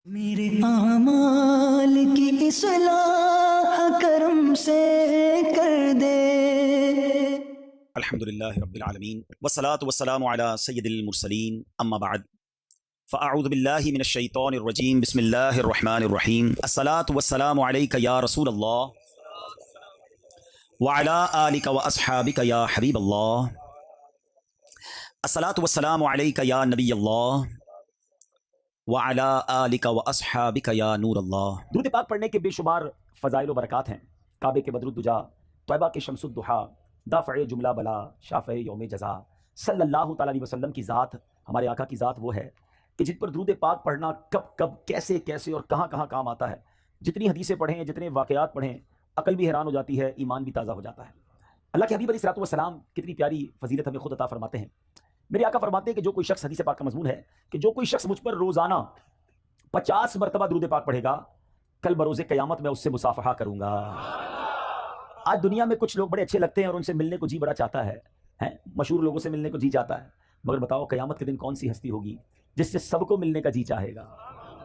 میرے اعمال کی اصلاح کرم سے کر دے۔ الحمدللہ رب العالمین والصلاة والسلام علی سید المرسلین اما بعد فاعوذ باللہ من الشیطان الرجیم بسم اللہ الرحمن الرحیم الصلاة والسلام علیک یا رسول اللہ وعلی آلک واصحابک یا حبیب اللہ الصلاة والسلام علیک یا نبی اللہ وعلی آلک واصحابک یا نور اللہ۔ درود پاک پڑھنے کے بے شمار فضائل و برکات ہیں۔ کعبے کے بدر الدجا، طیبہ کے شمس الضحیٰ، دافع جملہ بلا، شافع یوم جزا، صلی اللہ تعالیٰ علیہ وسلم کی ذات، ہمارے آقا کی ذات وہ ہے کہ جن پر درود پاک پڑھنا کب کب کیسے کیسے اور کہاں کہاں کام آتا ہے۔ جتنی حدیثیں پڑھیں، جتنے واقعات پڑھیں، عقل بھی حیران ہو جاتی ہے، ایمان بھی تازہ ہو جاتا ہے۔ اللہ کے حبیب علیہ الصلوۃ والسلام کتنی پیاری فضیلت ہمیں خود عطا فرماتے ہیں۔ میرے آقا فرماتے ہیں کہ جو کوئی شخص، حدیث پاک کا مضمون ہے کہ جو کوئی شخص مجھ پر روزانہ 50 مرتبہ درود پاک پڑھے گا، کل بروز قیامت میں اس سے مصافحہ کروں گا۔ آج دنیا میں کچھ لوگ بڑے اچھے لگتے ہیں اور ان سے ملنے کو جی بڑا چاہتا ہے، مشہور لوگوں سے ملنے کو جی چاہتا ہے، مگر بتاؤ قیامت کے دن کون سی ہستی ہوگی جس سے سب کو ملنے کا جی چاہے گا؟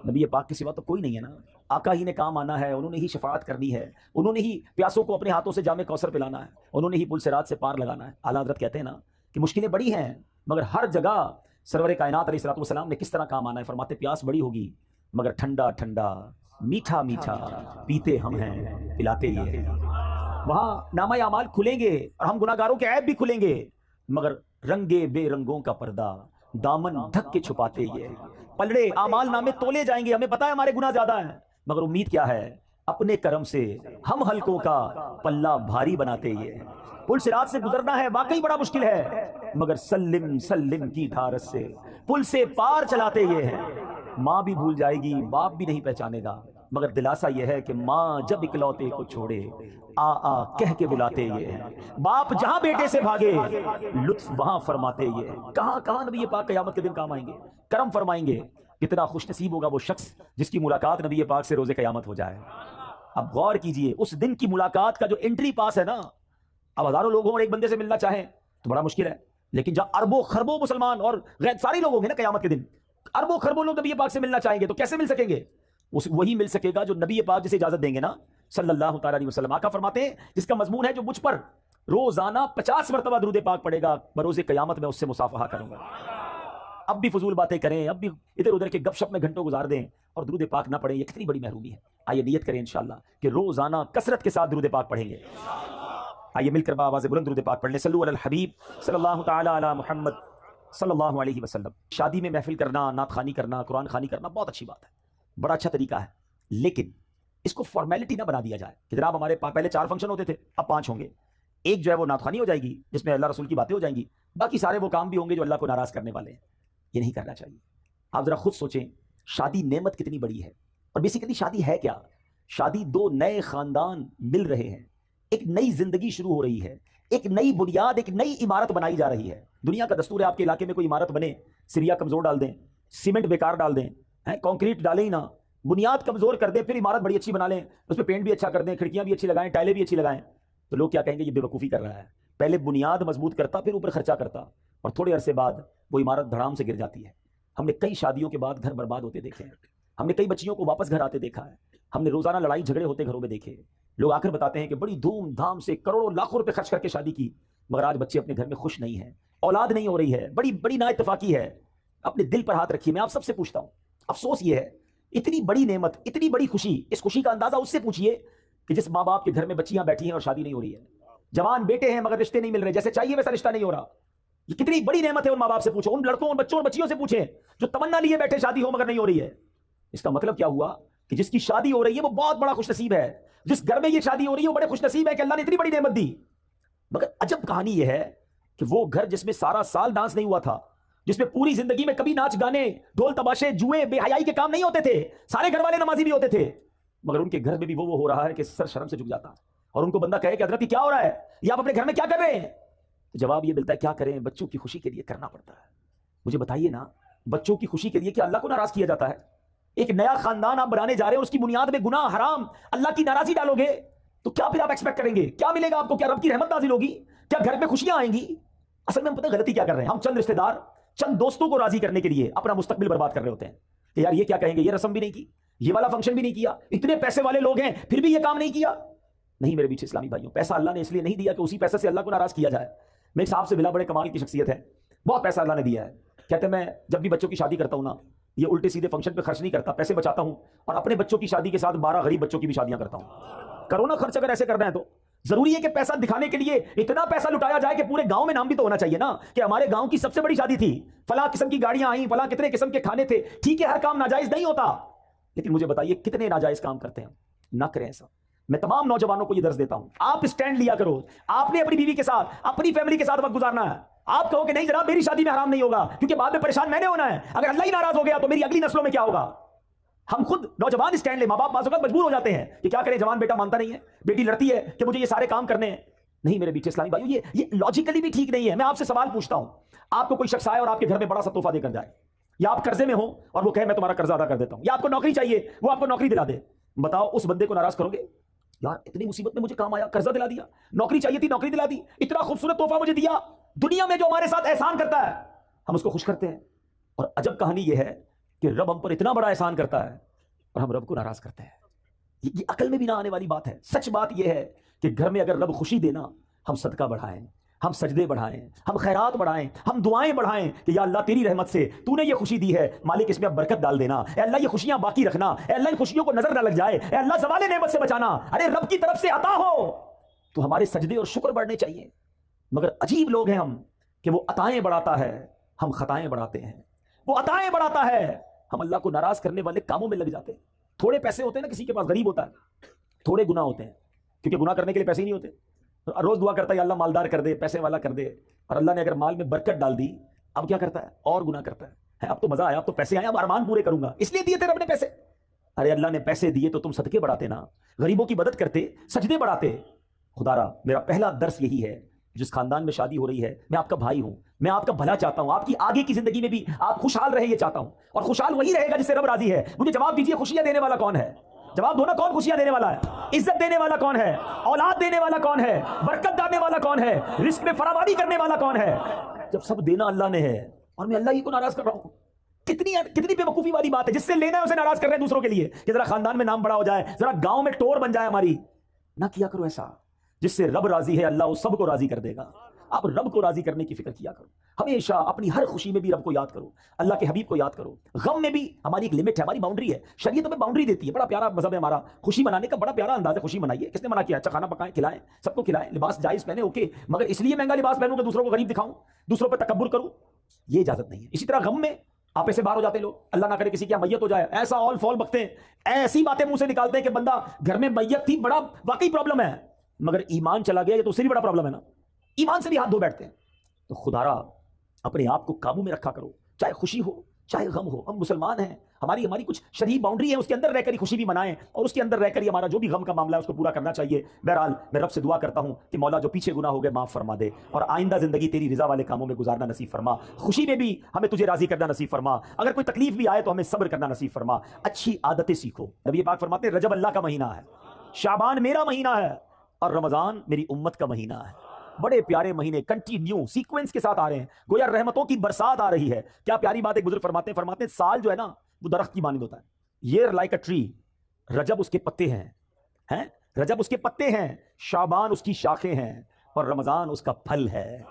نبی پاک کے سوا تو کوئی نہیں ہے نا۔ آقا ہی نے کام آنا ہے، انہوں نے ہی شفاعت کرنی ہے، انہوں نے ہی پیاسوں کو اپنے ہاتھوں سے جام کوثر پلانا ہے، انہوں نے ہی پل صراط سے پار لگانا ہے۔ اعلیٰ حضرت کہتے ہیں نا کہ مشکلیں بڑی ہیں مگر ہر جگہ سرور کائنات علیہ الصلوۃ والسلام نے کس طرح کام آنا ہے۔ فرماتے پیاس بڑی ہوگی مگر ٹھنڈا ٹھنڈا میٹھا میٹھا پیتے ہم ہیں، پلاتے یہ ہیں۔ وہاں نامہ اعمال کھلیں گے اور ہم گناہ گاروں کے عیب بھی کھلیں گے، مگر رنگے بے رنگوں کا پردہ دامن ڈھک کے چھپاتے یہ ہیں۔ پلڑے اعمال نامے تولے جائیں گے، ہمیں پتہ ہے ہمارے گناہ زیادہ ہیں، مگر امید کیا ہے؟ اپنے کرم سے ہم ہلکوں کا پلہ بھاری بناتے یہ ہیں۔ پل صراط سے گزرنا ہے، واقعی بڑا مشکل ہے، مگر سلم سلم کی ڈھارس سے پل سے پار چلاتے یہ ہیں۔ ماں بھی بھول جائے گی، باپ بھی نہیں پہچانے گا، مگر دلاسا یہ ہے کہ ماں جب اکلوتے کو چھوڑے آ آ کہہ کے بلاتے یہ ہیں۔ باپ جہاں بیٹے سے بھاگے لطف وہاں فرماتے یہ ہیں۔ کہاں کہاں نبی پاک قیامت کے دن کام آئیں گے، کرم فرمائیں گے۔ کتنا خوش نصیب ہوگا وہ شخص جس کی ملاقات نبی پاک سے روز قیامت ہو جائے۔ اب غور کیجئے، اس دن کی ملاقات کا جو انٹری پاس ہے نا، اب ہزاروں لوگ ہوں اور ایک بندے سے ملنا چاہیں تو بڑا مشکل ہے، لیکن جہاں اربوں خربوں مسلمان اور غیر سارے لوگ ہوں گے نا قیامت کے دن، اربوں خربوں لوگ نبی پاک سے ملنا چاہیں گے تو کیسے مل سکیں گے؟ وہی مل سکے گا جو نبی پاک جسے اجازت دیں گے نا، صلی اللہ تعالیٰ علیہ وسلم۔ آقا فرماتے ہیں جس کا مضمون ہے جو مجھ پر روزانہ 50 مرتبہ درود پاک پڑھے گا، بروز قیامت میں اس سے مصافحہ کروں گا۔ اب بھی فضول باتیں کریں، اب بھی ادھر ادھر کے گپ شپ میں گھنٹوں گزار دیں اور درود پاک نہ پڑھیں، یہ کتنی بڑی محرومی ہے۔ آئیے نیت کریں انشاءاللہ کہ روزانہ کثرت کے ساتھ درود پاک پڑھیں گے۔ آئیے مل کر آواز بلند درود پاک پڑھ لیں۔ صلو علی الحبیب صلی اللہ تعالیٰ علی محمد صلی اللہ علیہ وسلم۔ شادی میں محفل کرنا، نعت خوانی کرنا، قرآن خوانی کرنا بہت اچھی بات ہے، بڑا اچھا طریقہ ہے، لیکن اس کو فارمیلٹی نہ بنا دیا جائے کہ جناب ہمارے پہلے 4 فنکشن ہوتے تھے اب 5 ہوں گے۔ ایک جو ہے وہ نعت خوانی ہو جائے گی جس میں اللہ رسول کی باتیں ہو جائیں گی، باقی سارے وہ کام بھی ہوں گے جو اللہ کو ناراض کرنے والے ہیں۔ یہ نہیں کرنا چاہیے۔ آپ ذرا خود سوچیں، شادی نعمت کتنی بڑی ہے، اور بیسیکلی شادی ہے کیا؟ شادی 2 نئے خاندان مل رہے ہیں، ایک نئی زندگی شروع ہو رہی ہے، ایک نئی بنیاد، ایک نئی عمارت بنائی جا رہی ہے۔ دنیا کا دستور ہے آپ کے علاقے میں کوئی عمارت بنے، سریا کمزور ڈال دیں، سیمنٹ بیکار ڈال دیں، کنکریٹ ڈالیں ہی نہ، بنیاد کمزور کر دیں، پھر عمارت بڑی اچھی بنا لیں، اس پہ پینٹ بھی اچھا کر دیں، کھڑکیاں بھی اچھی لگائیں، ٹائلیں بھی اچھی لگائیں، تو لوگ کیا کہیں گے؟ یہ بے وقوفی کر رہا ہے۔ پہلے بنیاد مضبوط کرتا، پھر اوپر خرچہ کرتا، اور تھوڑے عرصے بعد وہ عمارت دھڑام سے گر جاتی ہے۔ ہم نے کئی شادیوں کے بعد گھر برباد ہوتے دیکھے ہیں، ہم نے کئی بچیوں کو واپس گھر آتے دیکھا ہے، ہم نے روزانہ لڑائی جھگڑے ہوتے گھروں میں دیکھے۔ لوگ آ کر بتاتے ہیں کہ بڑی دھوم دھام سے کروڑوں لاکھوں روپے خرچ کر کے شادی کی، مگر آج بچے اپنے گھر میں خوش نہیں ہیں، اولاد نہیں ہو رہی ہے، بڑی بڑی نا اتفاقی ہے۔ اپنے دل پر ہاتھ رکھیے، میں آپ سب سے پوچھتا ہوں، افسوس یہ ہے، اتنی بڑی نعمت، اتنی بڑی خوشی، اس خوشی کا اندازہ اس سے پوچھیے کہ جس ماں باپ کے گھر میں بچیاں بیٹھی ہیں اور شادی نہیں ہو رہی ہے، جوان بیٹے ہیں مگر رشتے نہیں مل رہے، جیسے چاہیے ویسا رشتہ نہیں ہو رہا۔ یہ کتنی بڑی نعمت ہے، ان ماں باپ سے پوچھو، ان لڑکوں، ان بچوں اور بچیوں سے پوچھیں جو تمنا لیے بیٹھے شادی ہو مگر نہیں ہو رہی ہے۔ اس کا مطلب کیا ہوا کہ جس کی شادی ہو رہی ہے وہ بہت بڑا خوش نصیب ہے، جس گھر میں یہ شادی ہو رہی ہے وہ بڑے خوش نصیب ہے کہ اللہ نے اتنی بڑی نعمت دی۔ مگر عجب کہانی یہ ہے کہ وہ گھر جس میں سارا سال ڈانس نہیں ہوا تھا، جس میں پوری زندگی میں کبھی ناچ گانے، ڈھول تماشے، جوئے، بے حیائی کے کام نہیں ہوتے تھے، سارے گھر والے نمازی بھی ہوتے تھے، مگر ان کے گھر میں بھی وہ ہو رہا ہے کہ سر شرم سے جھک جاتا، اور ان کو بندہ کہے کہ حضرت یہ کیا ہو رہا ہے، یہ آپ اپنے گھر میں کیا کر رہے ہیں؟ جواب یہ ملتا ہے کیا کریں، بچوں کی خوشی کے لیے کرنا پڑتا ہے۔ مجھے بتائیے نا، بچوں کی خوشی کے لیے کیا اللہ کو ناراض کیا جاتا ہے؟ ایک نیا خاندان آپ بنانے جا رہے ہیں، اس کی بنیاد میں گناہ، حرام، اللہ کی ناراضی ڈالو گے تو کیا پھر آپ ایکسپیکٹ کریں گے؟ کیا ملے گا آپ کو؟ کیا رب کی رحمت نازل ہوگی؟ کیا گھر میں خوشیاں آئیں گی؟ اصل میں ہم پتہ غلطی کیا کر رہے ہیں، ہم چند رشتہ دار، چند دوستوں کو راضی کرنے کے لیے اپنا مستقبل برباد کر رہے ہوتے ہیں۔ کہ یار یہ کیا کہیں گے, یہ رسم بھی نہیں کی, یہ والا فنکشن بھی نہیں کیا, اتنے پیسے والے لوگ ہیں پھر بھی یہ کام نہیں کیا. نہیں میرے بیچ اسلامی بھائیوں, پیسہ اللہ نے اس لیے نہیں دیا کہ اسی پیسے سے اللہ کو ناراض کیا جائے. میں صاحب سے ملا, بڑے کمال کی شخصیت ہے, بہت پیسہ اللہ نے دیا ہے. کہتے ہیں میں جب بھی بچوں کی شادی کرتا ہوں نا, یہ الٹے سیدھے فنکشن پہ خرچ نہیں کرتا, پیسے بچاتا ہوں اور اپنے بچوں کی شادی کے ساتھ 12 غریب بچوں کی بھی شادیاں کرتا ہوں. کرو نا خرچ, اگر ایسے کرنا ہے تو. ضروری ہے کہ پیسہ دکھانے کے لیے اتنا پیسہ لٹایا جائے کہ پورے گاؤں میں نام بھی تو ہونا چاہیے نا کہ ہمارے گاؤں کی سب سے بڑی شادی تھی, فلاں قسم کی گاڑیاں آئیں, فلاں کتنے قسم کے کھانے تھے. ٹھیک ہے ہر کام ناجائز نہیں ہوتا, لیکن مجھے بتائیے کتنے ناجائز کام کرتے ہیں. نہ کریں ایسا. میں تمام نوجوانوں کو یہ درس دیتا ہوں, آپ اسٹینڈ لیا کرو. آپ نے اپنی بیوی کے ساتھ, اپنی فیملی کے ساتھ وقت گزارنا ہے. آپ کہو کہ نہیں جناب میری شادی میں حرام نہیں ہوگا, کیونکہ بعد میں پریشان میں نے ہونا ہے. اگر اللہ ہی ناراض ہو گیا تو میری اگلی نسلوں میں کیا ہوگا. ہم خود نوجوان اسٹینڈ لیں. ماں باپ بعض اوقات مجبور ہو جاتے ہیں کہ کیا کریں, جوان بیٹا مانتا نہیں ہے, بیٹی لڑتی ہے کہ مجھے یہ سارے کام کرنے ہیں. نہیں میرے بیچ اسلامی بھائیو, یہ لاجیکلی بھی ٹھیک نہیں ہے. میں آپ سے سوال پوچھتا ہوں, آپ کو کوئی شخص آئے اور آپ کے گھر میں بڑا سا تحفہ دے کر جائے, یا آپ قرضے میں ہو اور وہ کہے میں تمہارا قرضہ ادا کر دیتا ہوں, یا آپ کو نوکری چاہیے وہ آپ کو نوکری دلا دے, بتاؤ اس بندے کو ناراض کرو گے؟ یار اتنی مصیبت میں مجھے کام آیا, قرضہ دلا دیا, نوکری چاہیے تھی نوکری دلا دی, اتنا خوبصورت تحفہ مجھے دیا. دنیا میں جو ہمارے ساتھ احسان کرتا ہے ہم اس کو خوش کرتے ہیں, اور عجب کہانی یہ ہے کہ رب ہم پر اتنا بڑا احسان کرتا ہے اور ہم رب کو ناراض کرتے ہیں. یہ عقل میں بھی نہ آنے والی بات ہے. سچ بات یہ ہے کہ گھر میں اگر رب خوشی دینا, ہم صدقہ بڑھائیں, ہم سجدے بڑھائیں, ہم خیرات بڑھائیں, ہم دعائیں بڑھائیں کہ یا اللہ تیری رحمت سے تو نے یہ خوشی دی ہے, مالک اس میں اب برکت ڈال دینا, اے اللہ یہ خوشیاں باقی رکھنا, اے اللہ ان خوشیوں کو نظر نہ لگ جائے, اے اللہ زوال نعمت سے بچانا. ارے رب کی طرف سے عطا ہو تو ہمارے سجدے اور شکر بڑھنے چاہیے. مگر عجیب لوگ ہیں ہم کہ وہ عطائیں بڑھاتا ہے, ہم خطائیں بڑھاتے ہیں. وہ عطائیں بڑھاتا ہے, ہم اللہ کو ناراض کرنے والے کاموں میں لگ جاتے ہیں. تھوڑے پیسے ہوتے ہیں نا, کسی کے پاس غریب ہوتا ہے, تھوڑے گناہ ہوتے ہیں, کیونکہ گناہ کرنے کے لیے پیسے ہی نہیں ہوتے. روز دعا کرتا ہے یا اللہ مالدار کر دے, پیسے والا کر دے, اور اللہ نے اگر مال میں برکت ڈال دی اب کیا کرتا ہے, اور گناہ کرتا ہے. اب تو مزہ آیا, اب تو پیسے آئے, اب ارمان پورے کروں گا, اس لیے دیے تھے رب نے پیسے. ارے اللہ نے پیسے دیے تو تم صدقے بڑھاتے نا, غریبوں کی مدد کرتے, سجدے بڑھاتے. خدا را میرا پہلا درس یہی ہے, جس خاندان میں شادی ہو رہی ہے, میں آپ کا بھائی ہوں, میں آپ کا بھلا چاہتا ہوں, آپ کی آگے کی زندگی میں بھی آپ خوشحال رہے یہ چاہتا ہوں, اور خوشحال وہی رہے گا جس سے رب راضی ہے. مجھے جواب دیجئے, خوشیاں دینے والا کون ہے؟ جواب دو نا, کون خوشیاں دینے والا ہے؟ عزت دینے والا کون ہے؟ اولاد دینے والا کون ہے؟ برکت ڈالنے والا کون ہے؟ رزق میں فراوانی کرنے والا کون ہے؟ جب سب دینا اللہ نے ہے اور میں اللہ ہی کو ناراض کر رہا ہوں. کتنی بے وقوفی والی بات ہے. جس سے لینا ہے اسے ناراض کر رہے ہیں دوسروں کے لیے کہ ذرا خاندان میں نام بڑا ہو جائے, ذرا گاؤں میں ٹور بن جائے ہماری. نہ کیا کرو ایسا. جس سے رب راضی ہے اللہ اس سب کو راضی کر دے گا. آپ رب کو راضی کرنے کی فکر کیا کرو. ہمیشہ اپنی ہر خوشی میں بھی رب کو یاد کرو, اللہ کے حبیب کو یاد کرو. غم میں بھی ہماری ایک لمٹ ہے, ہماری باؤنڈری ہے. شریعت ہمیں باؤنڈری دیتی ہے. بڑا پیارا مذہب ہے ہمارا, خوشی منانے کا بڑا پیارا انداز ہے. خوشی منائیے, کس نے منع کیا؟ اچھا کھانا پکائیں, کھلائیں, سب کو کھلائیں, لباس جائز پہنے, اوکے, مگر اس لیے مہنگا لباس پہنوں کہ دوسروں کو غریب دکھاؤں, دوسروں پہ تکبر کروں, یہ اجازت نہیں ہے. اسی طرح غم میں آپ ایسے باہر ہو جاتے لوگ, اللہ نہ کرے کسی کی میت ہو جائے, ایسا آل فال بکتے ہیں, ایسی باتیں منہ سے نکالتے ہیں کہ بندہ گھر میں میت تھی, بڑا واقعی پرابلم ہے, مگر ایمان چلا گیا یہ تو اس سے بھی بڑا پرابلم ہے نا. ایمان سے بھی ہاتھ دھو بیٹھتے ہیں. تو خدا را اپنے آپ کو قابو میں رکھا کرو, چاہے خوشی ہو چاہے غم ہو. ہم مسلمان ہیں, ہماری کچھ شرعی باؤنڈری ہے, اس کے اندر رہ کر ہی خوشی بھی منائیں, اور اس کے اندر رہ کر ہی ہمارا جو بھی غم کا معاملہ ہے اس کو پورا کرنا چاہیے. بہرحال میں رب سے دعا کرتا ہوں کہ مولا جو پیچھے گناہ ہو گئے معاف فرما دے, اور آئندہ زندگی تیری رضا والے کاموں میں گزارنا نصیب فرما. خوشی میں بھی ہمیں تجھے راضی کرنا نصیب فرما, اگر کوئی تکلیف بھی آئے تو ہمیں صبر کرنا نصیب فرما. اچھی عادتیں سیکھو. نبی پاک فرماتے ہیں رجب اللہ کا مہینہ ہے, شعبان میرا مہینہ ہے, اور رمضان میری امت کا مہینہ ہے. بڑے پیارے مہینے کنٹینیو سیکوینس کے ساتھ آ رہے ہیں, گویا رحمتوں کی برسات آ رہی ہے. کیا پیاری بات ہے, بزرگ فرماتے ہیں سال جو ہے نا وہ درخت کی مانند ہوتا ہے. year like a tree, رجب اس کے پتے ہیں, رجب اس کے پتے ہیں, شعبان اس کی شاخیں ہیں, اور رمضان اس کا پھل ہے.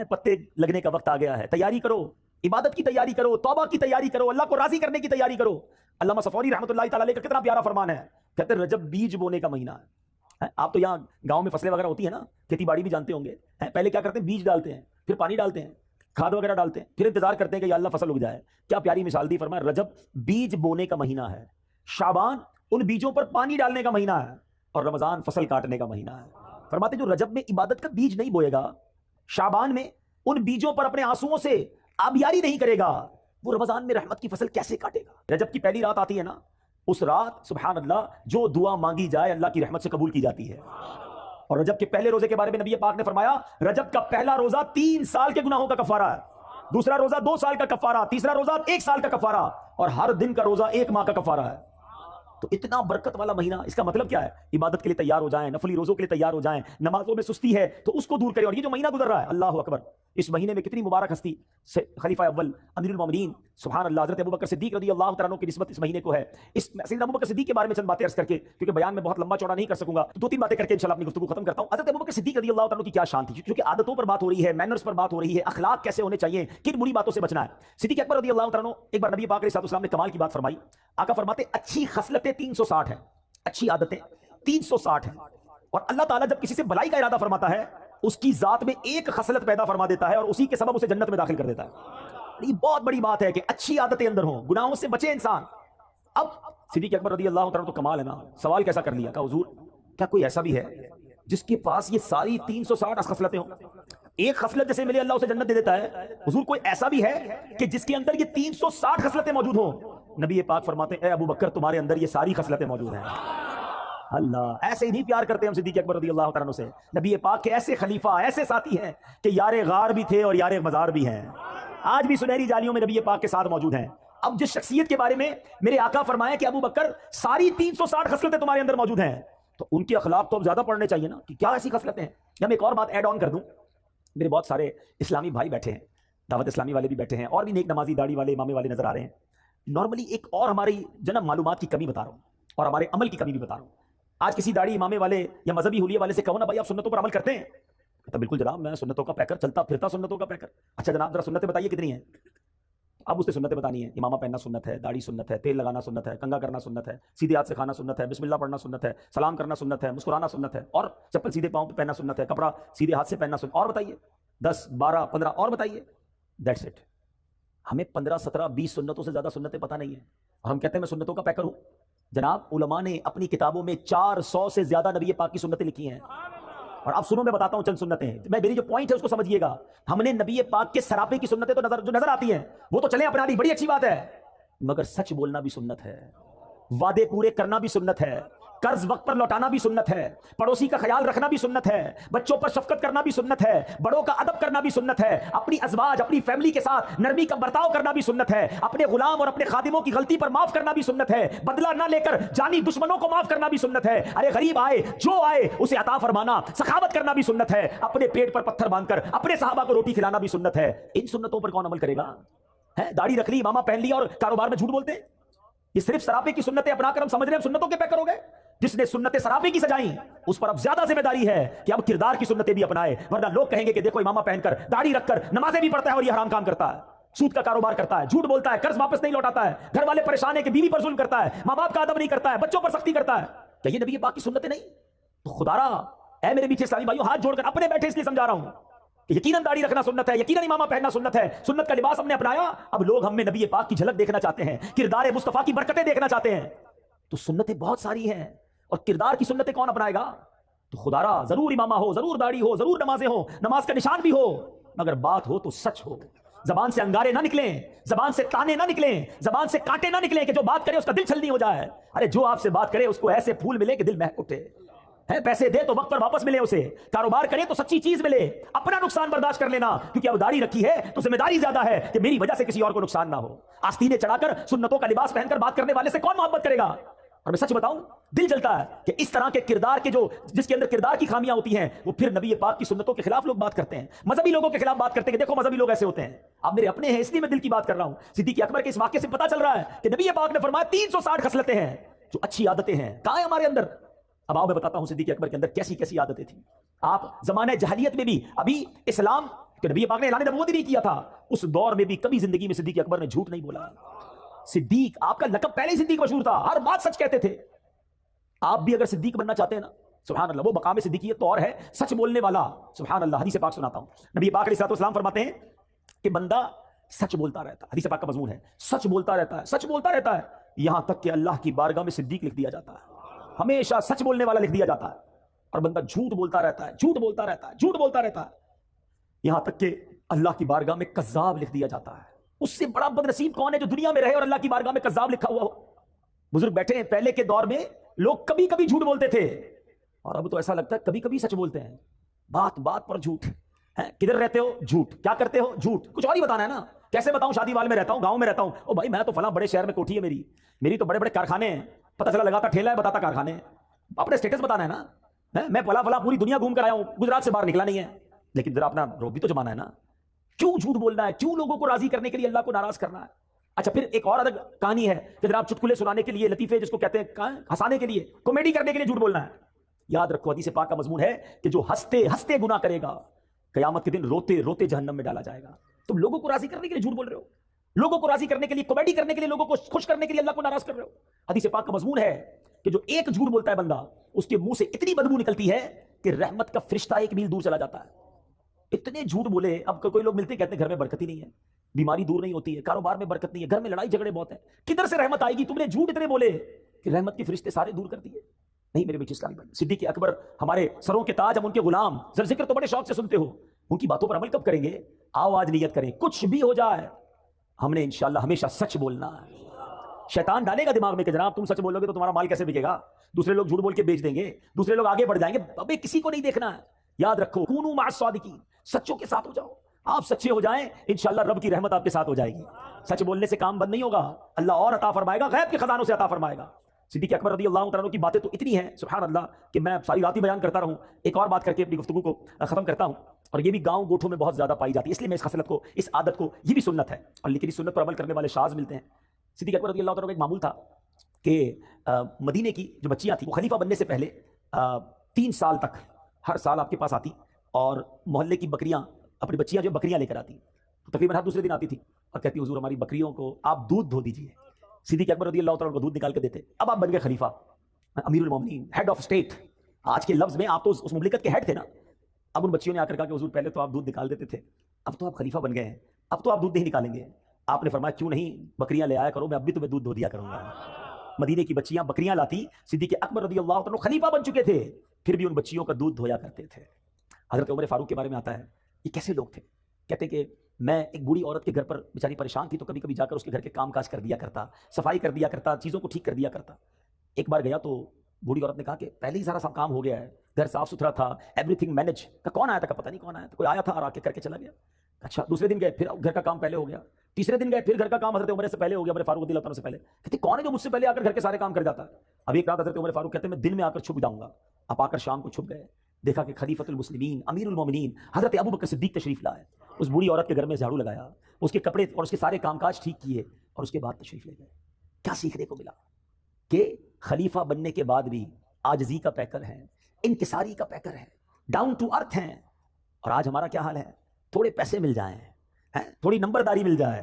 پتے لگنے کا وقت آ گیا ہے, تیاری کرو, عبادت کی تیاری کرو, توبہ کی تیاری کرو, اللہ کو راضی کرنے کی تیاری کرو. علامہ صفوری رحمۃ اللہ تعالی علیہ کا کتنا پیارا فرمان ہے, کہتے ہیں رجب بیج بونے کا مہینہ ہے. آپ تو یہاں گاؤں میں فصلیں وغیرہ ہوتی ہیں نا, کھیتی باڑی بھی جانتے ہوں گے. پہلے کیا کرتے ہیں, بیج ڈالتے ہیں, پھر پانی ڈالتے ہیں, کھاد وغیرہ ڈالتے ہیں, پھر انتظار کرتے ہیں کہ یا اللہ فصل اگ جائے. کیا پیاری مثال دی, فرمایا رجب بیج بونے کا مہینہ ہے, شعبان ان بیجوں پر پانی ڈالنے کا مہینہ ہے, اور رمضان فصل کاٹنے کا مہینہ ہے. فرماتے جو رجب میں عبادت کا بیج نہیں بوئے گا, شعبان میں ان بیجوں پر اپنے آنسوؤں سے آبیاری نہیں کرے گا, وہ رمضان میں رحمت کی فصل کیسے کاٹے گا؟ رجب کی پہلی رات آتی ہے نا, اس رات سبحان اللہ جو دعا مانگی جائے اللہ کی رحمت سے قبول کی جاتی ہے. اور رجب کے پہلے روزے کے بارے میں نبی پاک نے فرمایا رجب کا پہلا روزہ 3 سال کے گناہوں کا کفارہ ہے, دوسرا روزہ 2 سال کا کفارہ, تیسرا روزہ 1 سال کا کفارہ, اور ہر دن کا روزہ 1 ماہ کا کفارہ ہے. تو اتنا برکت والا مہینہ، اس کا مطلب کیا ہے؟ عبادت کے لیے تیار ہو جائیں، نفلی روزوں کے لیے تیار ہو جائیں، نمازوں میں سستی ہے تو اس کو دور کریں. اور یہ جو مہینہ گزر رہا ہے، اللہ اکبر، اس مہینے میں کتنی مبارک ہستی خلیفہ اول امیر المومنین سبحان اللہ حضرت ابوبکر صدیق رضی اللہ تعالیٰ عنہ کی نسبت اس مہینے کو ہے. اس سیدنا ابوبکر صدیق کے بارے میں چند باتیں عرض کر کے، کیونکہ بیان میں بہت لمبا چوڑا نہیں کر سکوں گا، دو تین باتیں کر کے انشاءاللہ اپنی گفتگو ختم کرتا ہوں. حضرت ابوبکر صدیق رضی اللہ تعالیٰ عنہ کی کیا شان تھی، کیونکہ عادتوں پر بات ہو رہی ہے، مینرز پر بات ہو رہی ہے، اخلاق کیسے ہونے چاہیے، کن بری باتوں سے بچنا ہے. صدیق اکبر رضی اللہ تعالیٰ عنہ ایک بار نبی پاک علیہ الصلوۃ والسلام نے کمال کی بات فرمائی. آقا فرماتے اچھی خصلتیں 360 ہیں، اچھی عادتیں 360 ہیں، اور اللہ تعالیٰ جب کسی سے بلائی کا ارادہ فرماتا ہے اس کی ذات میں ایک خصلت پیدا فرما دیتا ہے اور اسی کے سبب اسے جنت میں داخل کر دیتا ہے. یہ بہت بڑی بات ہے کہ اچھی عادتیں اندر ہوں، گناہوں سے بچے انسان. اب صدیق اکبر رضی اللہ تعالیٰ تو کمال ہے نا، سوال کیسا کر لیا، کہا حضور کیا کوئی ایسا بھی ہے جس کے پاس یہ ساری 360 خصلتیں ہوں، ایک خصلت جیسے ملے اللہ اسے جنت دے دیتا ہے؟ حضور کوئی ایسا بھی ہے کہ جس کے اندر یہ 360 خصلتیں موجود ہوں؟ نبی پاک فرماتے ہیں اے ابو بکر تمہارے اندر یہ ساری خصلتیں موجود ہیں. اللہ، ایسے ہی نہیں پیار کرتے ہم صدیق اکبر رضی اللہ تعالیٰ عنہ سے. نبی پاک کے ایسے خلیفہ، ایسے ساتھی ہیں کہ یار غار بھی تھے اور یار مزار بھی ہیں، آج بھی سنہری جالیوں میں نبی پاک کے ساتھ موجود ہیں. اب جس شخصیت کے بارے میں میرے آقا فرمائے کہ ابو بکر ساری 360 خصلتیں تمہارے اندر موجود ہیں، تو ان کے اخلاق تو اب زیادہ پڑھنے چاہیے نا کہ کیا ایسی خصلتیں ہیں. یا میں ایک اور بات ایڈ آن کر دوں، میرے بہت سارے اسلامی بھائی بیٹھے ہیں، دعوت اسلامی والے بھی بیٹھے ہیں، اور بھی نیک نمازی داڑھی والے امامے والے نظر آ رہے ہیں. نارملی ایک اور ہماری جناب معلومات کی کمی بتا رہا ہوں اور ہمارے عمل کی کمی بھی بتا رہا ہوں. آج کسی داڑھی امامے والے یا مذہبی حلیے والے سے کہو نا بھائی آپ سنتوں پر عمل کرتے ہیں، تو بالکل جناب میں سنتوں کا پیکر، چلتا پھرتا سنتوں کا پیکر. اچھا جناب ذرا سنتیں بتائیے کتنی ہیں؟ اب اس سے سنتیں بتانی ہے. امامہ پہننا سنت ہے، داڑھی سنت ہے، تیل لگانا سنت ہے، کنگا کرنا سنت ہے، سیدھے ہاتھ سے کھانا سنت ہے، بسم اللہ پڑھنا سنت ہے، سلام کرنا سنت ہے، مسکرانا سنت ہے، اور چپل سیدھے پاؤں پہ پہننا سنت ہے، کپڑا سیدھے ہاتھ سے پہننا سنت. اور بتائیے 10 12 15 اور بتائیے. That's it. ہمیں 15 17 20 سنتوں سے زیادہ سنتیں پتہ نہیں ہیں اور ہم کہتے ہیں میں سنتوں کا پیکر ہوں. جناب علماء نے اپنی کتابوں میں 400 سے زیادہ نبی پاک کی سنتیں لکھی ہیں. اور اب سنو میں بتاتا ہوں چند سنتیں، میں میری جو پوائنٹ ہے اس کو سمجھیے گا. ہم نے نبی پاک کے سراپے کی سنتیں تو جو نظر آتی ہیں وہ تو چلیں اپنا لی، بڑی اچھی بات ہے، مگر سچ بولنا بھی سنت ہے، وعدے پورے کرنا بھی سنت ہے، قرض وقت پر لوٹانا بھی سنت ہے، پڑوسی کا خیال رکھنا بھی سنت ہے، بچوں پر شفقت کرنا بھی سنت ہے، بڑوں کا ادب کرنا بھی سنت ہے، اپنی ازواج اپنی فیملی کے ساتھ نرمی کا برتاؤ کرنا بھی سنت ہے، اپنے غلام اور اپنے خادموں کی غلطی پر معاف کرنا بھی سنت ہے، بدلہ نہ لے کر جانی دشمنوں کو معاف کرنا بھی سنت ہے، ارے غریب آئے جو آئے اسے عطا فرمانا، سخاوت کرنا بھی سنت ہے، اپنے پیٹ پر پتھر باندھ کر اپنے صحابہ کو روٹی کھلانا بھی سنت ہے. ان سنتوں پر کون عمل کرے گا؟ داڑھی رکھ لی، امامہ پہن لی اور کاروبار میں جھوٹ بولتے ہیں. یہ صرف سراپے کی سنتیں اپنا کر ہم سمجھ رہے ہیں سنتوں کے پیکر ہو گئے. جس نے سنتیں سراپے کی سجائیں اس پر اب زیادہ ذمہ داری ہے کہ اب کردار کی سنتیں بھی اپنائے، ورنہ لوگ کہیں گے کہ دیکھو امامہ پہن کر داڑھی رکھ کر نمازیں بھی پڑھتا ہے اور یہ حرام کام کرتا ہے، سود کا کاروبار کرتا ہے، جھوٹ بولتا ہے، قرض واپس نہیں لوٹاتا ہے، گھر والے پریشان ہیں کہ بیوی پر ظلم کرتا ہے، ماں باپ کا ادب نہیں کرتا ہے، بچوں پر سختی کرتا ہے. کیا یہ نبی پاک کی سنتیں نہیں؟ تو خدا را اے میرے پیچھے اسلامی بھائیوں ہاتھ جوڑ کر اپنے بیٹھے اس لیے سمجھا رہا ہوں کہ یقیناً داڑھی رکھنا سنت ہے، یقیناً امامہ پہننا سنت ہے، سنت کا لباس ہم نے اپنایا. اب لوگ ہم میں نبی پاک کی جھلک دیکھنا چاہتے ہیں، کردار مصطفیٰ کی برکتیں دیکھنا چاہتے ہیں. تو سنتیں بہت ساری ہیں اور کردار کی سنتیں کون اپنائے گا؟ تو خدا را ضرور امامہ ہو، ضرور داڑھی ہو، ضرور نمازیں ہو، نماز کا نشان بھی ہو، مگر بات ہو تو سچ ہو. زبان سے انگارے نہ نکلیں، زبان سے تانے نہ نکلیں، زبان سے کانٹے نہ نکلیں کہ جو بات کرے اس کا دل چھلنی ہو جائے. ارے جو آپ سے بات کرے اس کو ایسے پھول ملے کہ دل مہک اٹھے، پیسے دے تو وقت پر واپس ملے، اسے کاروبار کرے تو سچی چیز ملے، اپنا نقصان برداشت کر لینا، کیونکہ اب داڑھی رکھی ہے تو ذمہ داری زیادہ ہے کہ میری وجہ سے کسی اور کو نقصان نہ ہو. آستینے چڑھا کر سنتوں کا لباس پہن کر بات کرنے والے سے کون محبت کرے گا؟ اور میں سچ بتاؤں دل جلتا ہے کہ اس طرح کے کردار کے جس کے اندر کردار کی خامیاں ہوتی ہیں وہ پھر نبی پاک کی سنتوں کے خلاف لوگ بات کرتے ہیں، مذہبی لوگوں کے خلاف بات کرتے ہیں کہ دیکھو مذہبی لوگ ایسے ہوتے ہیں. آپ میرے اپنے ہیں اس لیے میں دل کی بات کر رہا ہوں. صدیق اکبر کے اس واقعے سے پتہ چل رہا ہے کہ نبی پاک نے فرمایا 360 خصلتیں ہیں جو اچھی عادتیں ہیں. کہاں ہیں ہمارے اندر؟ اب آؤ میں بتاتا ہوں صدیق اکبر کے اندر کیسی کیسی عادتیں تھیں. آپ زمانہ جہلیت میں بھی، ابھی اسلام کہ نبی پاک نے اعلان نبوت ہی نہیں کیا تھا، اس دور میں بھی کبھی زندگی میں صدیق اکبر نے جھوٹ نہیں بولا. صدیق آپ کا لقب پہلے ہی صدیق مشہور تھا، ہر بات سچ کہتے تھے. آپ بھی اگر صدیق بننا چاہتے ہیں نا، سبحان اللہ، وہ مقام صدیقیت تو اور ہے، سچ بولنے والا. سبحان اللہ. حدیث پاک سناتا ہوں، نبی پاک علیہ السلام فرماتے ہیں کہ بندہ سچ بولتا رہتا ہے، حدیث پاک کا مضمون ہے، سچ بولتا رہتا ہے، سچ بولتا رہتا ہے، یہاں تک کہ اللہ کی بارگاہ میں صدیق لکھ دیا جاتا ہے، ہمیشہ سچ بولنے والا لکھ دیا جاتا ہے. اور بندہ جھوٹ بولتا رہتا ہے، جھوٹ بولتا رہتا ہے، جھوٹ بولتا رہتا ہے، یہاں تک کہ اللہ کی بارگاہ میں کذاب لکھ دیا جاتا ہے. اس سے بڑا بدنصیب کون ہے جو دنیا میں رہے اور اللہ کی بارگاہ میں کذاب لکھا ہوا ہو؟ بزرگ بیٹھے ہیں، پہلے کے دور میں لوگ کبھی کبھی جھوٹ بولتے تھے اور اب تو ایسا لگتا ہے کبھی کبھی سچ بولتے ہیں. بات بات پر جھوٹ. کدھر رہتے ہو؟ جھوٹ. کیا کرتے ہو؟ جھوٹ. کچھ اور ہی بتانا ہے نا. کیسے بتاؤں شادی وال میں رہتا ہوں، گاؤں میں رہتا ہوں، او بھائی میں تو فلاں بڑے شہر میں کوٹھی ہے میری تو بڑے بڑے کارخانے ہیں. پتہ چلا لگاتا ٹھیلا ہے بتاتا کارخانے ہیں. اپنے اسٹیٹس بتانا ہے نا. میں پلا پلا پوری دنیا گھوم کر آیا ہوں, گجرات سے باہر نکلا نہیں ہے, لیکن ذرا اپنا روب بھی تو جمانا ہے نا. کیوں جھوٹ بولنا ہے, کیوں لوگوں کو راضی کرنے کے لیے اللہ کو ناراض کرنا ہے. اچھا پھر ایک اور الگ کہانی ہے کہ جناب چٹکلے سنانے کے لیے, لطیفے جس کو کہتے ہیں ہنسانے کے لیے, کامیڈی کرنے کے لیے جھوٹ بولنا ہے. یاد رکھو حدیث پاک کا مضمون ہے کہ جو ہنستے ہنستے گناہ کرے گا قیامت کے دن روتے روتے جہنم میں ڈالا جائے گا. تم لوگوں کو راضی کرنے کے لیے جھوٹ بول رہے ہو, لوگوں کو راضی کرنے کے لیے, کامیڈی کرنے کے لیے, لوگوں کو خوش کرنے کے لیے اللہ کو ناراض کر رہے ہو. حدیث پاک کا مضمون ہے کہ جو ایک جھوٹ بولتا ہے بندہ, اس کے منہ سے اتنی بدبو نکلتی ہے کہ رحمت کا فرشتہ 1 میل دور چلا جاتا ہے. اتنے جھوٹ بولے. اب کوئی لوگ ملتے کہتے ہیں گھر میں برکت ہی نہیں ہے, بیماری دور نہیں ہوتی ہے, کاروبار میں برکت نہیں ہے, گھر میں لڑائی جھگڑے بہت ہیں, کدھر سے رحمت آئے گی؟ تم نے جھوٹ اتنے بولے کہ رحمت کے فرشتے سارے دور کر دیے. نہیں میرے بیٹے اسلامی بھائی, صدیق اکبر ہمارے سروں کے تاج, ہم ان کے غلام, ذکر تو بڑے شوق سے سنتے ہو, ان کی باتوں پر عمل کب کریں گے؟ آؤ آج نیت کریں, کچھ بھی ہو جائے ہم نے انشاءاللہ ہمیشہ سچ بولنا ہے. شیطان ڈالے گا دماغ میں کہ جناب تم سچ بولو گے تو تمہارا مال کیسے بکے گا, دوسرے لوگ جھوٹ بول کے بیچ دیں گے, دوسرے لوگ آگے بڑھ جائیں گے. ابے کسی کو نہیں دیکھنا ہے. یاد رکھو کونوا مع الصادقین, سچوں کے ساتھ ہو جاؤ. آپ سچے ہو جائیں انشاءاللہ رب کی رحمت آپ کے ساتھ ہو جائے گی. سچ بولنے سے کام بند نہیں ہوگا, اللہ اور عطا فرمائے گا, غیب کے خزانوں سے عطا فرمائے گا. صدیق اکبر رضی اللہ تعالیٰ عنہ کی باتیں تو اتنی ہیں سبحان اللہ کہ میں ساری رات ہی بیان کرتا رہوں. ایک اور بات کر کے اپنی گفتگو کو ختم کرتا ہوں, اور یہ بھی گاؤں گوٹھوں میں بہت زیادہ پائی جاتی ہے, اس لیے میں اس خصلت کو, اس عادت کو, یہ بھی سنت ہے, اور لیکن اس سنت پر عمل کرنے والے شاذ ملتے ہیں. صدیق اکبر رضی اللہ تعالیٰ کا ایک معمول تھا کہ مدینے کی جو بچیاں تھیں وہ خلیفہ بننے سے پہلے 3 سال تک ہر سال آپ کے پاس آتی, اور محلے کی بکریاں, اپنی بچیاں جو بکریاں لے کر آتی, تقریباً ہر دوسرے دن آتی تھی اور کہتی حضور ہماری بکریوں کو آپ دودھ دھو دیجیے. صدیق اکبر رضی اللہ تعالیٰ کو دودھ نکال کے دیتے. اب آپ بن گئے خلیفہ, امیر المومنین, ہیڈ آف اسٹیٹ. آج کے لفظ میں آپ تو اس مملکت کے ہیڈ تھے نا. اب ان بچیوں نے آ کر کہا کہ حضور پہلے تو آپ دودھ نکال دیتے تھے, اب تو آپ خلیفہ بن گئے ہیں, اب تو آپ دودھ نہیں نکالیں گے. آپ نے فرمایا کیوں نہیں, بکریاں لے آیا کرو, میں اب بھی تمہیں دودھ دھو دیا کروں گا. مدینے کی بچیاں بکریاں لاتی, صدیق اکبر رضی اللہ تعالیٰ خلیفہ بن چکے تھے, پھر بھی ان بچیوں کا دودھ دھویا کرتے تھے. حضرت عمر فاروق کے بارے میں آتا ہے, یہ کیسے لوگ تھے؟ کہتے کہ میں ایک بوڑھی عورت کے گھر پر بیچاری پریشان تھی, تو کبھی کبھی جا کر اس کے گھر کے کام کاج کر دیا کرتا, صفائی کر دیا کرتا, چیزوں کو ٹھیک کر دیا کرتا. ایک بار گیا تو بوڑھی عورت نے کہا کہ پہلے ہی سارا سب کام ہو گیا ہے, گھر صاف ستھرا تھا, ایوری تھنگ مینج. کون آیا تھا؟ پتہ نہیں کون آیا تھا, کوئی آیا تھا اور آ کے کر کے چلا گیا. اچھا دوسرے دن گئے, پھر گھر کا کام پہلے ہو گیا. تیسرے دن گئے, پھر گھر کا کام حضرت عمر سے پہلے ہو گیا, عمر فاروق رضی اللہ عنہ سے پہلے. کہتے کون ہے جو مجھ سے پہلے آ کر گھر کے سارے کام کر جاتا ہے؟ اب ایک رات حضرت عمر فاروق کہتے ہیں میں دن میں آ کر چھپ جاؤں گا. آپ آ کر شام کو چھپ گئے, دیکھا کہ خلیفۃ المسلمین امیر المومنین حضرت ابو بکر صدیق تشریف لائے. اس بوڑھی عورت کے گھر میں جھاڑو لگایا, اس کے کپڑے اور اس کے سارے کام کاج ٹھیک کیے, اور اس کے بعد تشریف لے گئے. کیا سیکھنے کو ملا؟ کہ خلیفہ بننے کے بعد بھی عاجزی کا پیکر ہے, انکساری کا پیکر ہے, ڈاؤن ٹو ارتھ ہیں. اور آج ہمارا کیا حال ہے؟ تھوڑے پیسے مل جائیں, تھوڑی نمبرداری مل جائے,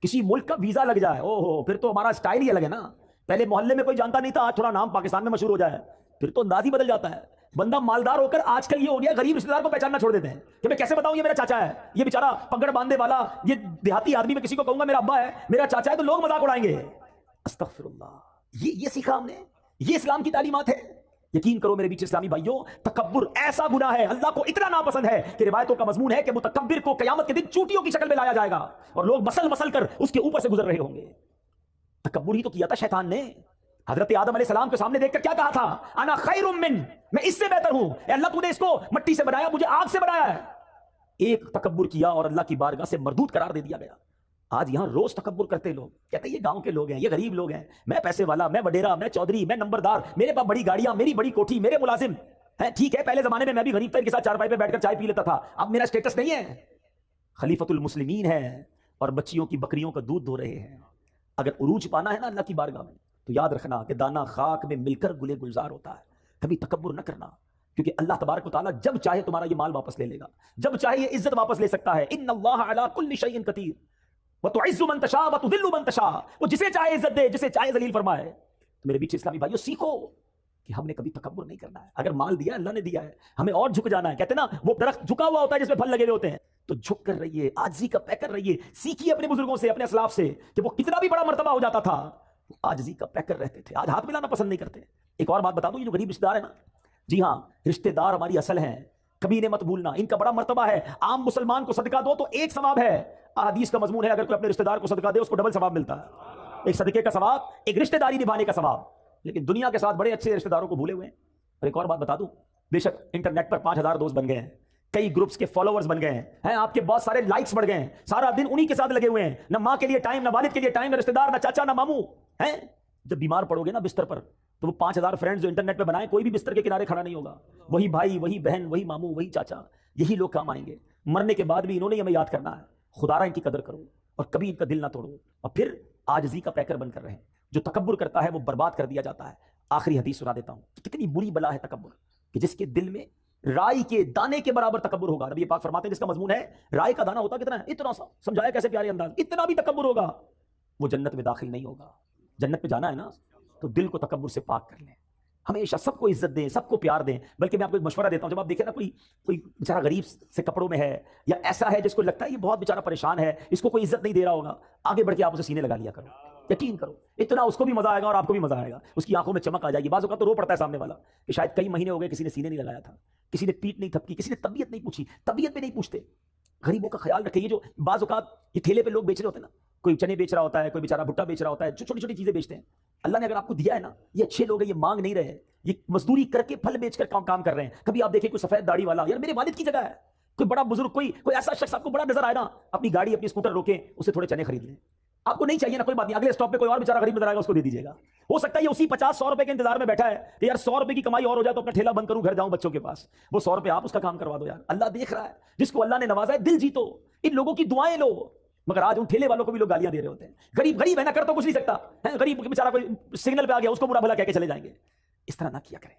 کسی ملک کا ویزا لگ جائے, او ہو پھر تو ہمارا سٹائل ہی الگ ہے نا. پہلے محلے میں کوئی جانتا نہیں تھا, آج تھوڑا نام پاکستان میں مشہور ہو جائے پھر تو انداز ہی بدل جاتا ہے. بندہ مالدار ہو کر آج کل یہ ہو گیا غریب رشتہ دار کو پہچاننا چھوڑ دیتے ہیں کہ میں کیسے بتاؤں یہ میرا چاچا ہے, یہ بیچارہ پگڑ باندھنے والا, یہ دیہاتی آدمی, میں کسی کو کہوں گا میرا ابا ہے, میرا چاچا ہے, تو لوگ مذاق اڑائیں گے. استغفر اللہ. یہ سیکھا ہم نے, یہ اسلام کی تعلیمات ہے. یقین کرو میرے بیچ اسلامی بھائیوں, تکبر ایسا گناہ ہے, اللہ کو اتنا ناپسند ہے کہ روایتوں کا مضمون ہے کہ متکبر کو قیامت کے دن چوٹیوں کی شکل میں لایا جائے گا, اور لوگ مسل مسل کر اس کے اوپر سے گزر رہے ہوں گے. تکبر ہی تو کیا تھا شیطان نے. حضرت آدم علیہ السلام کے سامنے دیکھ کر کیا کہا تھا؟ انا خیر من, میں اس سے بہتر ہوں. اے اللہ تو نے اس کو مٹی سے بنایا, مجھے آگ سے بنایا ہے. ایک تکبر کیا اور اللہ کی بارگاہ سے مردود قرار دے دیا گیا. آج یہاں روز تکبر کرتے لوگ, کہتے ہیں یہ گاؤں کے لوگ ہیں, یہ غریب لوگ ہیں, میں پیسے والا, میں وڈیرا, میں چودھری, میں نمبردار, میرے پاس بڑی گاڑیاں, میری بڑی کوٹھی, میرے ملازم ہیں. ٹھیک ہے, پہلے زمانے میں بھی غریب تھا, ان کے ساتھ چارپائی پہ بیٹھ کر چائے پی لیتا تھا, اب میرا اسٹیٹس نہیں ہے. خلیفۃ المسلمین ہے اور بچیوں کی بکریوں کا دودھ دھو رہے ہیں. اگر عروج پانا ہے نا اللہ کی بارگاہ میں, تو یاد رکھنا کہ دانا خاک میں مل کر گلے گلزار ہوتا ہے. کبھی تکبر نہ کرنا, کیونکہ اللہ تبارک و تعالیٰ جب چاہے تمہارا یہ مال واپس لے لے گا, جب چاہے یہ عزت واپس لے سکتا ہے. ان اللہ علی کل شیء قدیر وتعز من تشاء وتذل من تشاء, وہ جسے چاہے عزت دے, جسے چاہے ذلیل فرمائے. تو میرے بیچ اسلامی بھائیو سیکھو کہ ہم نے کبھی تکبر نہیں کرنا ہے. اگر مال دیا اللہ نے دیا ہے, ہمیں اور جھک جانا ہے. کہتے ہیں نا وہ درخت جھکا ہوا ہوتا ہے جس میں پھل لگے ہوئے ہوتے ہیں, تو جھک کر رہیے, عاجزی کا پیکر رہیے. سیکھیے اپنے بزرگوں سے, اپنے اسلاف سے, کہ وہ کتنا بھی بڑا مرتبہ ہو جاتا تھا عاجزی کا پیکر رہتے تھے. آج ہاتھ ملانا پسند نہیں کرتے. ایک اور بات بتا دوں, یہ جو غریب رشتہ دار ہے نا, جی ہاں رشتہ دار ہماری اصل ہیں, کبھی انہیں مت بھولنا, ان کا بڑا مرتبہ ہے. عام مسلمان کو صدقہ دو تو ایک ثواب ہے. حدیث کا مضمون ہے اگر کوئی اپنے رشتہ دار کو صدقہ دے اس کو ڈبل ثواب ملتا ہے. ایک صدقے کا ثواب, ایک رشتہ داری نبھانے کا ثواب. لیکن دنیا کے ساتھ بڑے اچھے رشتہ داروں کو بھولے ہوئے ہیں. اور ایک اور بات بتا دوں, بے شک انٹرنیٹ پر 5000 دوست بن گئے ہیں, کئی گروپس کے فالوورز بن گئے ہیں, آپ کے بہت سارے لائکس بڑھ گئے ہیں, سارا دن انہی کے ساتھ لگے ہوئے ہیں. نہ ماں کے لیے ٹائم, نہ والد کے لیے ٹائم, نہ رشتہ دار, نہ چاچا, نہ ماموں ہیں. جب بیمار پڑو گے نا بستر پر تو وہ 5000 فرینڈز جو انٹرنیٹ پہ بنائے کوئی بھی بستر کے کنارے کھڑا نہیں ہوگا. وہی بھائی، وہی بہن، وہی ماموں، وہی چاچا، یہی لوگ کام آئیں گے. مرنے کے بعد بھی انہوں نے ہمیں یاد کرنا ہے. خدارا ان کی قدر کرو اور کبھی ان کا دل نہ توڑو. اور پھر عاجزی کا پیکر بن کر رہیں. جو تکبر کرتا ہے وہ برباد کر دیا جاتا ہے. آخری حدیث سنا دیتا ہوں. کتنی بری بلا ہے تکبر کہ جس کے دل میں رائی کے دانے کے برابر تکبر ہوگا. نبی پاک فرماتے ہیں جس کا مضمون ہے رائی کا دانہ ہوتا کتنا ہے؟ اتنا سا. سمجھایا کیسے پیارے انداز. اتنا بھی تکبر ہوگا وہ جنت میں داخل نہیں ہوگا. جنت میں جانا ہے نا تو دل کو تکبر سے پاک کر لیں. ہمیشہ سب کو عزت دیں، سب کو پیار دیں. بلکہ میں آپ کو ایک مشورہ دیتا ہوں. جب آپ دیکھیں نا کوئی بیچارہ غریب سے کپڑوں میں ہے یا ایسا ہے جس کو لگتا ہے یہ بہت بیچارہ پریشان ہے، اس کو کوئی عزت نہیں دے رہا ہوگا، آگے بڑھ کے آپ اسے سینے لگا لیا کرو. یقین کرو اتنا اس کو بھی مزہ آئے گا اور آپ کو بھی مزہ آئے گا. اس کی آنکھوں میں چمک آ جائے گی. بعض اوقات تو رو پڑتا ہے سامنے والا کہ شاید کئی مہینے ہو گئے کسی نے سینے نہیں لگایا تھا، کسی نے پیٹ نہیں تھپکی، کسی نے طبیعت نہیں پوچھی. طبیعت بھی نہیں پوچھتے. غریبوں کا خیال رکھیں. یہ جو بعض اوقات یہ ٹھیلے پہ لوگ بیچ رہے ہوتے ہیں نا، کوئی چنے بیچ رہا ہوتا ہے، کوئی بیچارہ بھٹا بیچ رہا ہوتا ہے، جو چھوٹی چھوٹی چیزیں بیچتے ہیں. اللہ نے اگر آپ کو دیا ہے نا، یہ اچھے لوگ ہیں، یہ مانگ نہیں رہے، یہ مزدوری کر کے پھل بیچ کر کام کر رہے ہیں. کبھی آپ دیکھیں کوئی سفید داڑھی والا، یار میرے والد کی جگہ ہے، کوئی بڑا بزرگ، کوئی ایسا شخص آپ کو بڑا نظر آئے نا، اپنی گاڑی اپنی اسکوٹر روکیں، اسے تھوڑے چنے خرید لیں. آپ کو نہیں چاہیے نا، کوئی بات نہیں، اگلے اسٹاپ پہ کوئی اور بیچارہ غریب نظر آئے گا، اس کو دے دیجیے گا. ہو سکتا ہے یہ اسی 50-100 روپے کے انتظار میں بیٹھا ہے کہ یار 100 روپے کی کمائی اور ہو جائے تو اپنا ٹھیلا بند کروں، گھر جاؤں بچوں کے پاس. وہ 100 روپے آپ اس کا کام کروا دو. یار اللہ دیکھ رہا ہے. جس کو اللہ نے نوازا ہے دل جیتو، ان لوگوں کی دعائیں لو. مگر آج ان ٹھیلے والوں کو بھی لوگ گالیاں دے رہے ہوتے ہیں. غریب ہے نا، کر تو کچھ نہیں سکتا. غریب بیچارہ کوئی سگنل پہ آ گیا، اس کو برا بھلا کہہ کے چلے جائیں گے. اس طرح نہ کیا کریں.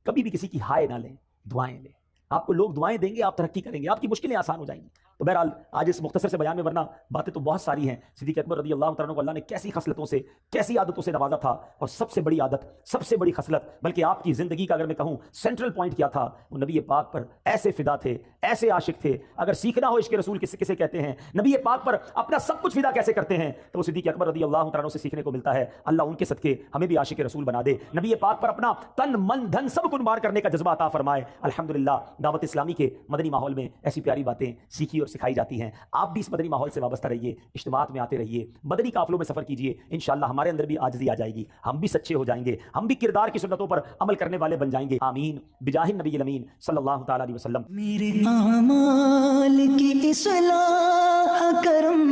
کبھی بھی کسی کی ہائے نہ لیں، دعائیں لیں. آپ کو لوگ دعائیں دیں گے، آپ ترقی کریں گے، آپ کی مشکلیں آسان ہو جائیں گی. تو بہرحال آج اس مختصر سے بیان میں، ورنہ باتیں تو بہت ساری ہیں. صدیق اکبر رضی اللہ تعالیٰ عنہ کو اللہ نے کیسی خصلتوں سے، کیسی عادتوں سے نوازا تھا. اور سب سے بڑی عادت، سب سے بڑی خصلت، بلکہ آپ کی زندگی کا اگر میں کہوں سینٹرل پوائنٹ کیا تھا، وہ نبی پاک پر ایسے فدا تھے، ایسے عاشق تھے. اگر سیکھنا ہو عشق رسول کسے کہتے ہیں، نبی پاک پر اپنا سب کچھ فدا کیسے کرتے ہیں، تو وہ صدیق اکبر رضی اللہ تعالیٰ عنہ سے سیکھنے کو ملتا ہے. اللہ ان کے صدقے ہمیں بھی عاشق رسول بنا دے. نبی پاک پر اپنا تن من دھن سب قربان کرنے کا جذبہ عطا فرمائے. الحمدللہ دعوت اسلامی کے مدنی ماحول میں ایسی پیاری باتیں سیکھی اور سکھائی جاتی ہیں. آپ بھی اس مدنی ماحول سے وابستہ رہیے، اجتماعات میں آتے رہیے، مدنی قافلوں میں سفر کیجیے. انشاءاللہ ہمارے اندر بھی عاجزی آ جائے گی، ہم بھی سچے ہو جائیں گے، ہم بھی کردار کی سنتوں پر عمل کرنے والے بن جائیں گے. آمین بجاہ النبی الامین صلی اللہ تعالی علیہ وسلم. میرے اعمال کی اصلاح کرم